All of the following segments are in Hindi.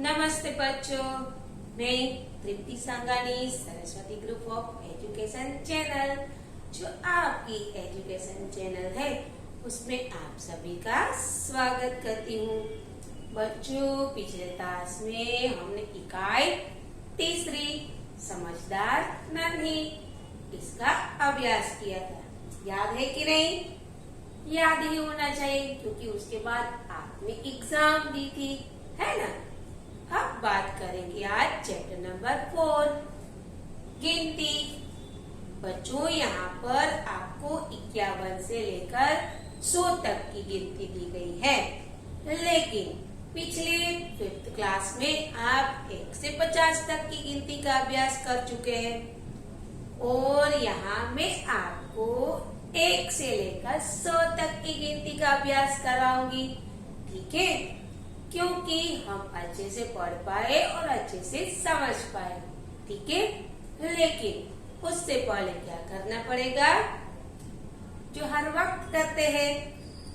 नमस्ते बच्चों, मैं Tripti Sangani Saraswati group of education channel, जो आपकी एजुकेशन चैनल है, उसमें आप सभी का स्वागत करती हूँ। बच्चों, पिछले क्लास में हमने इकाई तीसरी समझदार नन्ही इसका अभ्यास किया था। याद है कि नहीं? याद ही होना चाहिए, क्योंकि उसके बाद आपने एग्जाम दी थी, है ना। अब बात करेंगे आज चैप्टर नंबर 4 गिनती। बच्चों, यहाँ पर आपको 51 से लेकर 100 तक की गिनती दी गई है, लेकिन पिछले 5th क्लास में आप 1 से 50 तक की गिनती का अभ्यास कर चुके हैं, और यहाँ मैं आपको 1 से लेकर 100 तक की गिनती का अभ्यास कराऊंगी। ठीक है, क्योंकि हम अच्छे से पढ़ पाए और अच्छे से समझ पाए। ठीक है, लेकिन उससे पहले क्या करना पड़ेगा, जो हर वक्त करते हैं।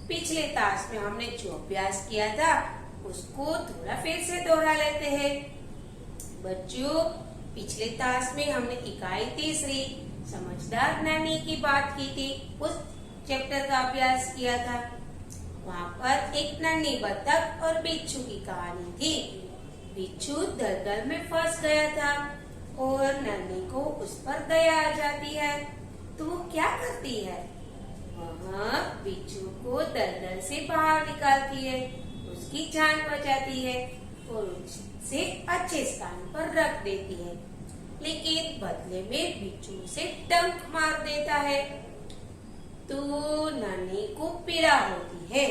पिछले क्लास में हमने जो अभ्यास किया था उसको थोड़ा फिर से दोहरा लेते हैं। बच्चों, पिछले क्लास में हमने इकाई तीसरी समझदार नन्ही की बात की थी, उस चैप्टर का अभ्यास किया था। वहाँ पर एक नन्ही बत्तख और बिच्छू की कहानी थी। बिच्छू दलदल में फंस गया था और नन्ही को उस पर दया आ जाती है, तो वो क्या करती है, वह बिच्छू को दलदल से बाहर निकालती है, उसकी जान बचाती है और उसे अच्छे स्थान पर रख देती है। लेकिन बदले में बिच्छू उसे डंक मार देता है, तो नन्ही को पीड़ा होती है।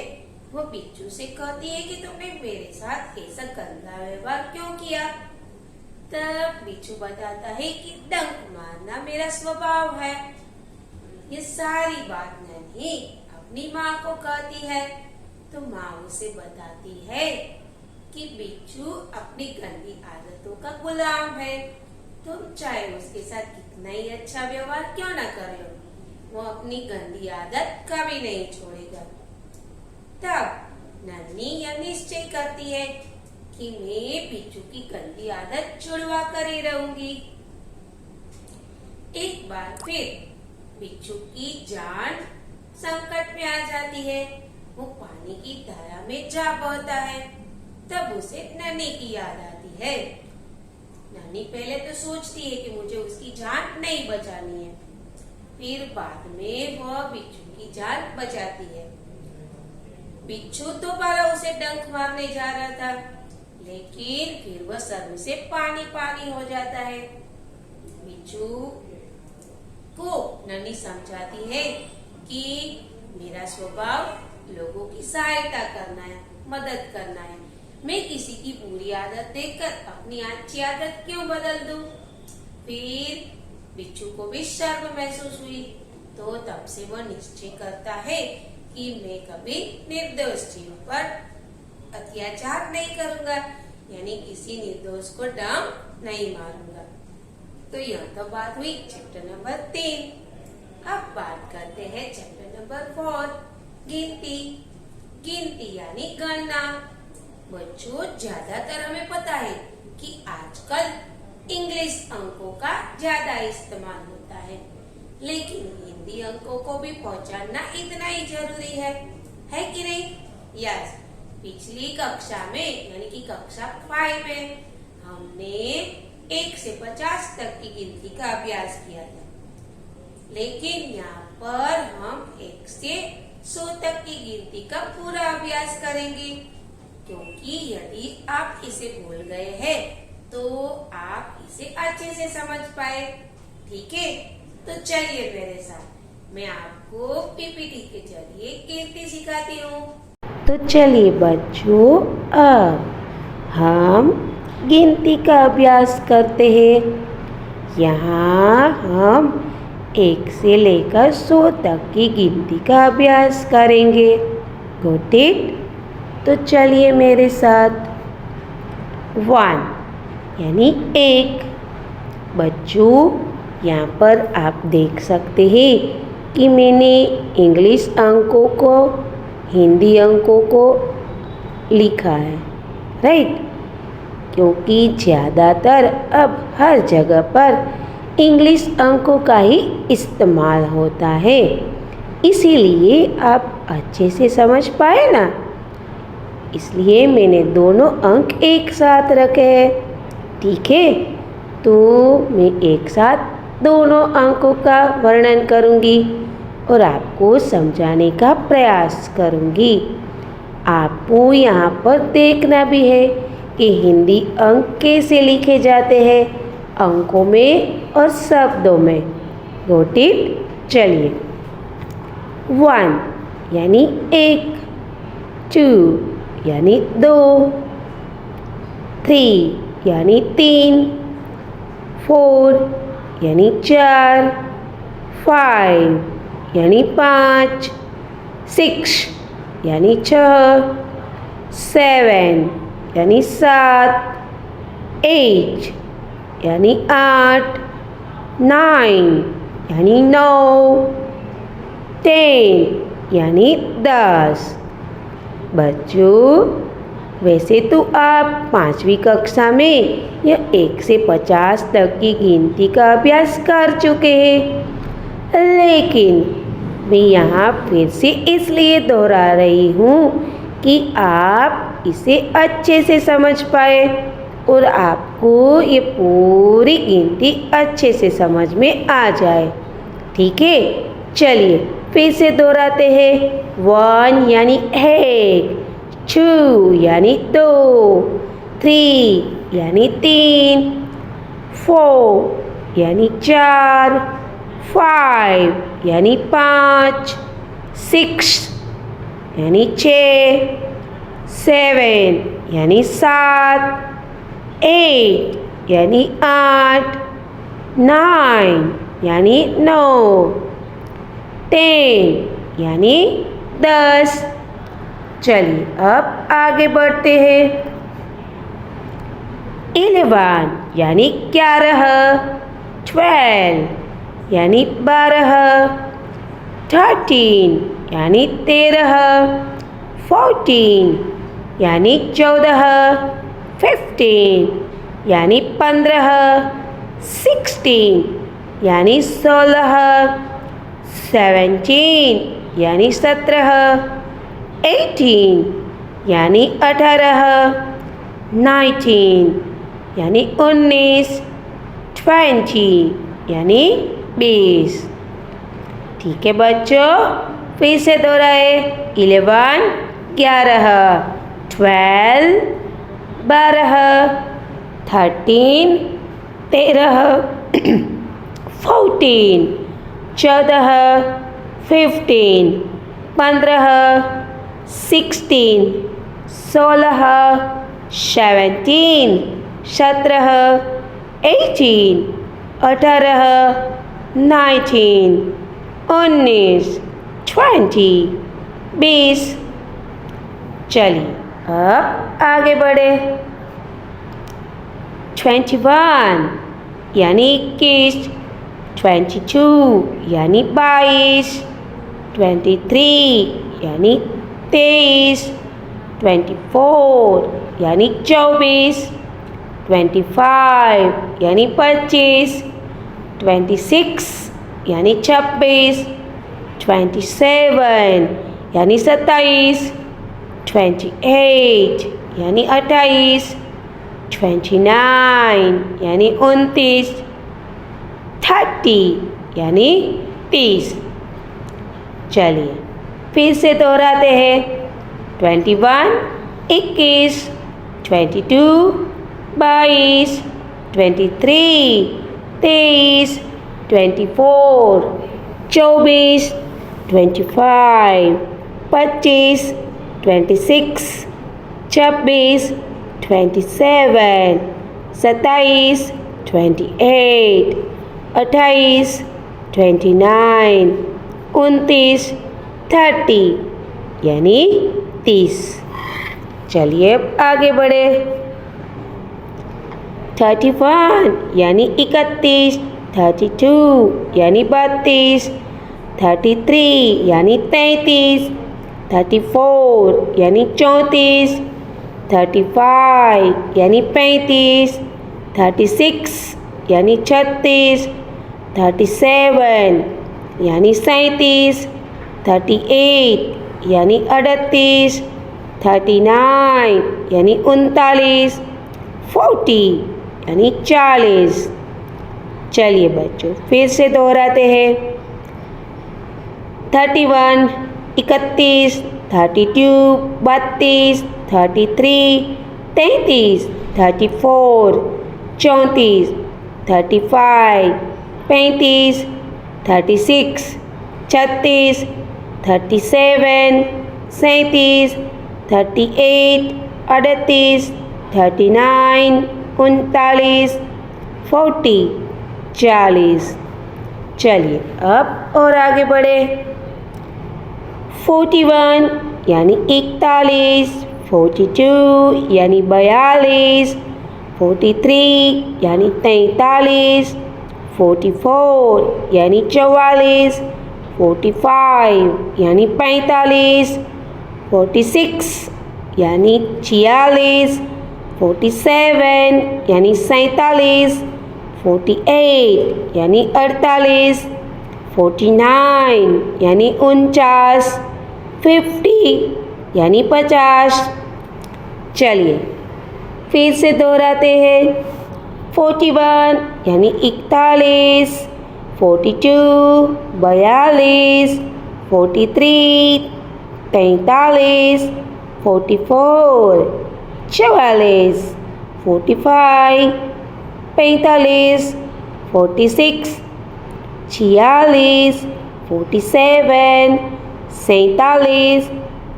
वो बिच्छू से कहती है कि तुमने मेरे साथ ऐसा गंदा व्यवहार क्यों किया। तब बिच्छू बताता है कि डंक मारना मेरा स्वभाव है। ये सारी बात नन्ही अपनी माँ को कहती है, तो माँ उसे बताती है कि बिच्छू अपनी गंदी आदतों का गुलाम है, तुम चाहे उसके साथ कितना ही अच्छा व्यवहार क्यों न कर लो, वो अपनी गंदी आदत कभी नहीं छोड़ेगा। तब नन्ही यह निश्चय करती है कि मैं बिच्छू की गंदी आदत छुड़वा कर ही रहूंगी। एक बार फिर बिच्छू की जान संकट में आ जाती है, वो पानी की धारा में जा बहता है। तब उसे नन्ही की याद आती है। नन्ही पहले तो सोचती है कि मुझे उसकी जान नहीं बचानी है, फिर बाद में वह बिच्छू की जान बचाती है। बिच्छू दोबारा उसे डंक मारने जा रहा था, लेकिन फिर वह सर्व से पानी पानी हो जाता है। बिच्छू को नन्ही समझाती है कि मेरा स्वभाव लोगों की सहायता करना है, मदद करना है। मैं किसी की बुरी आदत देखकर अपनी अच्छी आदत क्यों बदल दूं? फिर बिच्छू को भी शर्म महसूस हुई, तो तब से वह निश्चय करता है कि मैं कभी निर्दोष जीव पर अत्याचार नहीं करूंगा, यानी किसी निर्दोष को डंक नहीं मारूंगा। तो यह तो बात हुई चैप्टर नंबर 3। अब बात करते हैं चैप्टर नंबर 4 गिनती। गिनती यानी गणना। बच्चों, ज्यादातर हमें पता है कि आजकल इंग्लिश अंकों का ज्यादा इस्तेमाल होता है, लेकिन हिंदी अंकों को भी पहचानना इतना ही जरूरी है कि नहीं? यस, पिछली कक्षा में यानी कि कक्षा 5 में हमने 1 से 50 तक की गिनती का अभ्यास किया था, लेकिन यहाँ पर हम 1 से 100 तक की गिनती का पूरा अभ्यास करेंगे, क्योंकि यदि आप इसे भूल गए हैं तो आप इसे अच्छे से समझ पाए। ठीक है, तो चलिए मेरे साथ, मैं आपको पीपीटी के जरिए गिनती सिखाती हूँ। तो चलिए बच्चों, अब हम गिनती का अभ्यास करते हैं। यहाँ हम 1 से लेकर 100 तक की गिनती का अभ्यास करेंगे। Got it? तो चलिए मेरे साथ। 1 यानी 1। बच्चों, यहाँ पर आप देख सकते हैं कि मैंने इंग्लिश अंकों को हिंदी अंकों को लिखा है, राइट। क्योंकि ज़्यादातर अब हर जगह पर इंग्लिश अंकों का ही इस्तेमाल होता है, इसीलिए आप अच्छे से समझ पाए ना। इसलिए मैंने दोनों अंक एक साथ रखे हैं। ठीक है, तो मैं एक साथ दोनों अंकों का वर्णन करूंगी और आपको समझाने का प्रयास करूंगी। आपको यहाँ पर देखना भी है कि हिंदी अंक कैसे लिखे जाते हैं, अंकों में और शब्दों में। Got it? चलिए। 1 यानी 1, 2 यानी 2, 3 यानी 3, 4 यानी 4, 5 यानी 5, 6 यानी 6, 7 यानी 7, 8 यानी 8, 9 यानी 9, 10 यानी 10। बच्चों, वैसे तो आप 5वीं कक्षा में या 1 से 50 तक की गिनती का अभ्यास कर चुके हैं, लेकिन मैं यहाँ फिर से इसलिए दोहरा रही हूँ कि आप इसे अच्छे से समझ पाए और आपको ये पूरी गिनती अच्छे से समझ में आ जाए। ठीक है, चलिए फिर से दोहराते हैं। 1 यानी 1, 2 यानी 2, 3 यानी 3, 4 यानी 4, 5 यानी 5, 6 यानी 6, 7 यानी 7, 8 यानी 8, 9 यानी 9, 10 यानी 10। चलिए अब आगे बढ़ते हैं। 11 यानी 11, 12 यानी 12, 13 यानी 13, 14 यानी 14, 15 यानी 15, 16 यानी 16, 17 यानी 17, 18 यानी 18, 19 यानी 19, 20 यानी 20। ठीक है बच्चों, फिर से दोहराए। 11 11, 12 12, 13 13, 14 14, 15 15, 16 16, 17 17, 18 18, 19 19, 20 20। चलिए अब आगे बढ़े। 21 यानी 21, 22 यानी 22, 23 यानी 23, 24 यानी 24, 25 यानी 25, 26 यानी 26, 27 यानी 27, 28 यानी 28, 29 यानी 29, 30 यानी 30। चलिए फिर से दोहराते हैं। 21 21, 22 22, 23 23, 24 24, 25 25, 26 26, 27 27, 28 28, 29 29, 30 यानी 30। चलिए अब आगे बढ़े। 31 यानी 31, 32 यानी 32, 33 यानी 33, 34 यानी 34, 35 यानी 35, 36 यानी 36, 37 यानी 37, 38 यानी 38, 39 यानी 39, 40 यानी 40। चलिए बच्चों फिर से दोहराते हैं। 31 31, 32 32, 33 33, 34 34, 35 35, 36 36, 37 37, 38 38, 39 39, 40 40। चलिए अब और आगे बढ़े। 41 यानी 41, 42 यानी 42, 43 यानी 43, 44 यानी 44, 45 यानी 45, 46 यानी 46, 47 यानी 47, 48 यानी 48, 49 यानी 49, 50 यानी 50। चलिए फिर से दोहराते हैं। 41 यानी 41, 42 42, 43 43, 44 44, 45 45, 46 46, 47 47,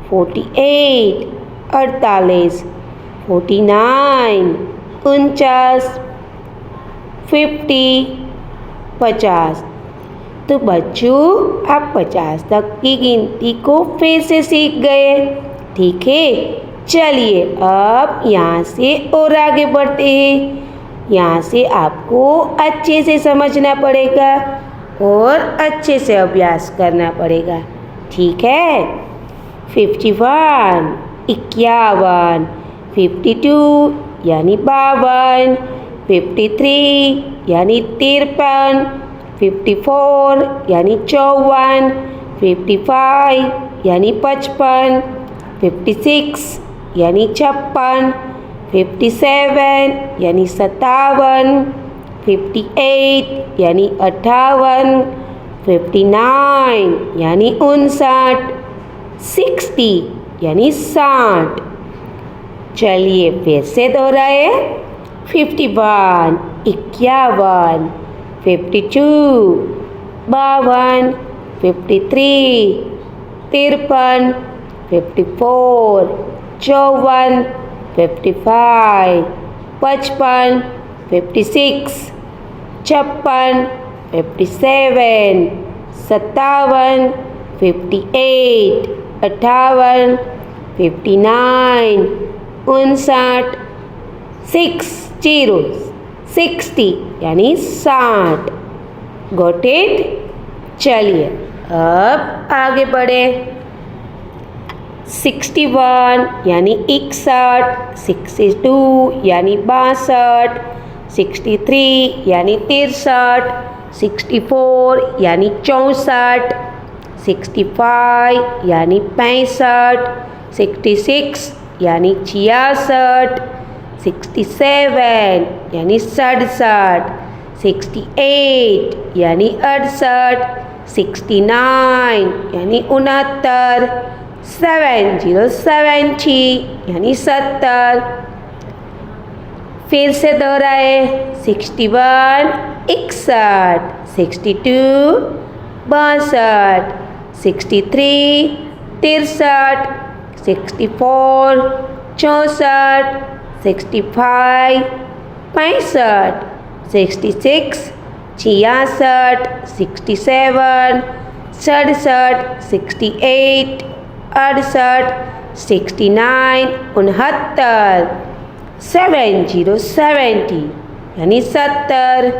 48 48, 49 49, 50 50। तो बच्चों आप 50 तक की गिनती को फिर से सीख गए, ठीक है। चलिए अब यहाँ से और आगे बढ़ते हैं। यहाँ से आपको अच्छे से समझना पड़ेगा और अच्छे से अभ्यास करना पड़ेगा, ठीक है। 51 51, 52 यानी 52, 53 यानी 53, 54 यानी 54, 55 यानी 55, 56 यानी 56, 57 यानी 57, 58 यानी 58, 59 यानी 59, 60 यानी 60। चलिए फिर से दोहराए। 51 51, 52 52, 53 53, 54 54, 55 55, 56 56, 57 57, 58 58, 59 59, 60 यानी 60। Got it. चलिए अब आगे बढ़े। 61 यानी 61, 62 यानी 62, 63 यानी 63, 64 यानी 64, 65 यानी 65, 66 यानी 66, 67 यानी 67, 68 यानी 68, 69 यानी 69, 70 यानी 70। फिर से दोहराए। 61 61, 62 62, 63 63, 64 64, 65 65, 66 66, 67 67, 68 68, 69 69, 70 यानी 70।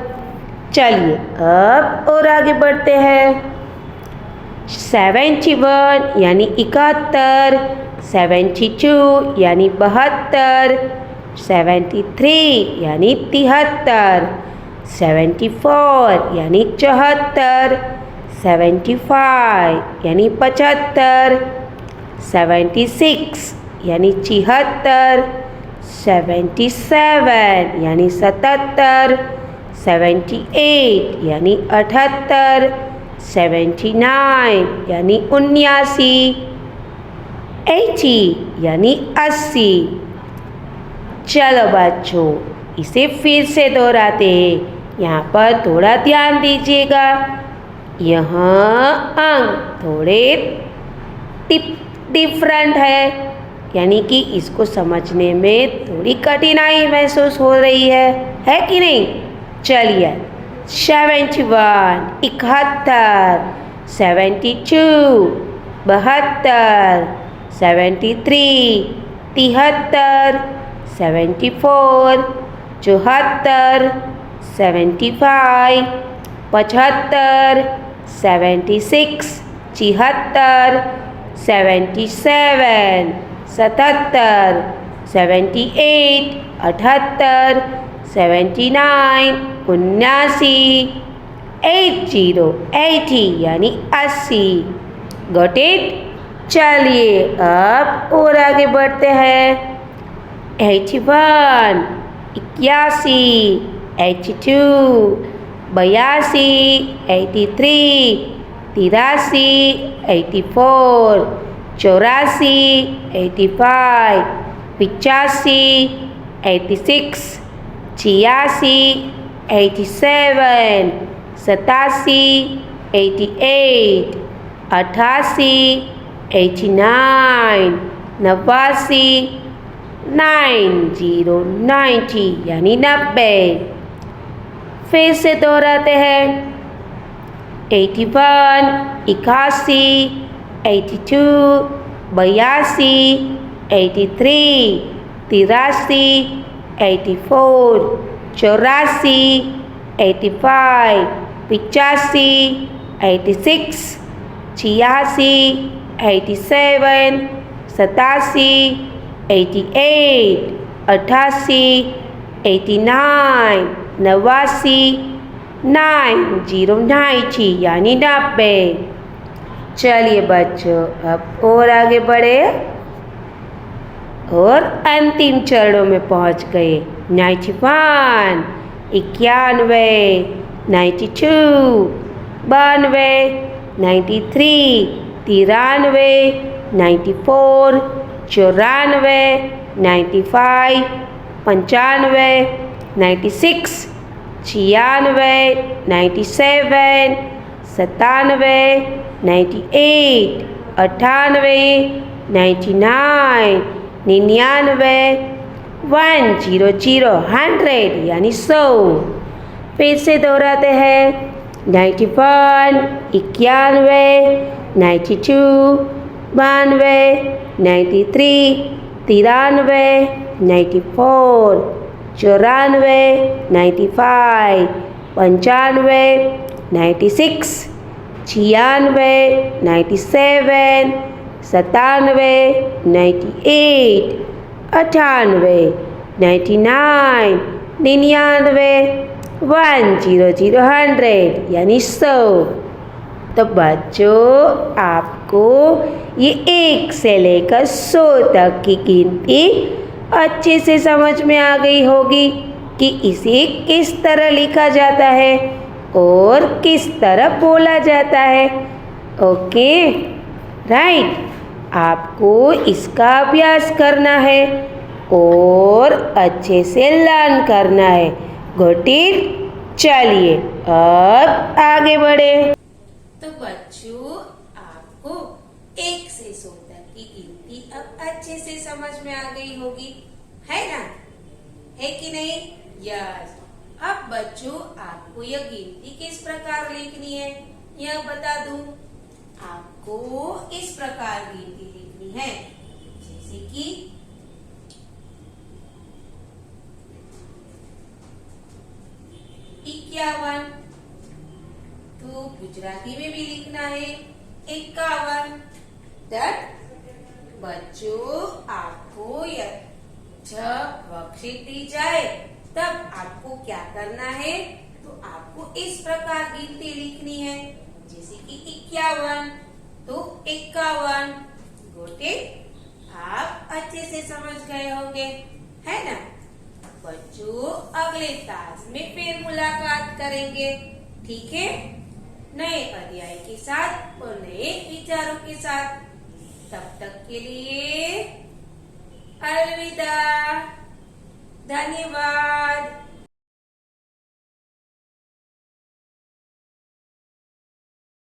चलिए अब और आगे बढ़ते हैं। 71 यानी 71, 72 यानी 72, 73 यानी 73, 74 यानी 74, 75 यानी 75, 76 यानी 76, 77 यानी 77, 78 यानी 78, 79 यानी 79, 80 यानी 80। चलो बच्चों, इसे फिर से दोहराते हैं। यहाँ पर थोड़ा ध्यान दीजिएगा। यहाँ अंक थोड़े डिफरेंट है, यानी कि इसको समझने में थोड़ी कठिनाई महसूस हो रही है कि नहीं? चलिए, 71 71, 72 72, 73 73, 74 74, 75 75, 76 76, 77 77, 78 78, 79 79, 80 80 यानी 80। Got it? चलिए अब और आगे बढ़ते हैं। 81 81, 82 82, 83 83, 84 84, 85 85, 86 86, 87 87, 88 88, 89 89, 90 90 यानी 90। फिर से दोहराते हैं। 81 81, 82 82, 83 83, 84 84, 85 85, 86 86, 87 87, 88 88, 89 89, 90 90 यानी 90। चलिए बच्चों, अब और आगे बढ़े और अंतिम चरणों में पहुंच गए। 91 91, 92 92, 93 93, 94 94, 95 95, 96 96, 97 97, 98 98, 99 99, 100 100 यानी 100। फिर से दोहराते हैं। 91 91, 92 92, 93 93, 94 94, 95 95, 96 96, 97 97, 98 98, 99 99, 100 100 यानी 100। तो बच्चों, आपको ये 1 से लेकर 100 तक की गिनती अच्छे से समझ में आ गई होगी कि इसे किस तरह लिखा जाता है और किस तरह बोला जाता है। Okay, right. आपको इसका अभ्यास करना है और अच्छे से लर्न करना है। Got it? चलिए अब आगे बढ़े। तो बच्चों, आपको 1 से 100 तक की गिनती अब अच्छे से समझ में आ गई होगी, है ना? है कि नहीं? यस। अब बच्चों, आपको यह गिनती किस प्रकार लिखनी है यह बता दूं। आपको इस प्रकार गिनती लिखनी है, जैसे कि 51। तो गुजराती में भी लिखना है 51। दैट बच्चों आपको जब वर्कशीट दी जाए तब आपको क्या करना है, तो आपको इस प्रकार गिनती लिखनी है, जैसे कि 51 तो 51। गोटे आप अच्छे से समझ गए होंगे, है ना। बच्चों अगले क्लास में फिर मुलाकात करेंगे, ठीक है, नए अध्याय के साथ और नए विचारों के साथ। तब तक के लिए अलविदा, धन्यवाद।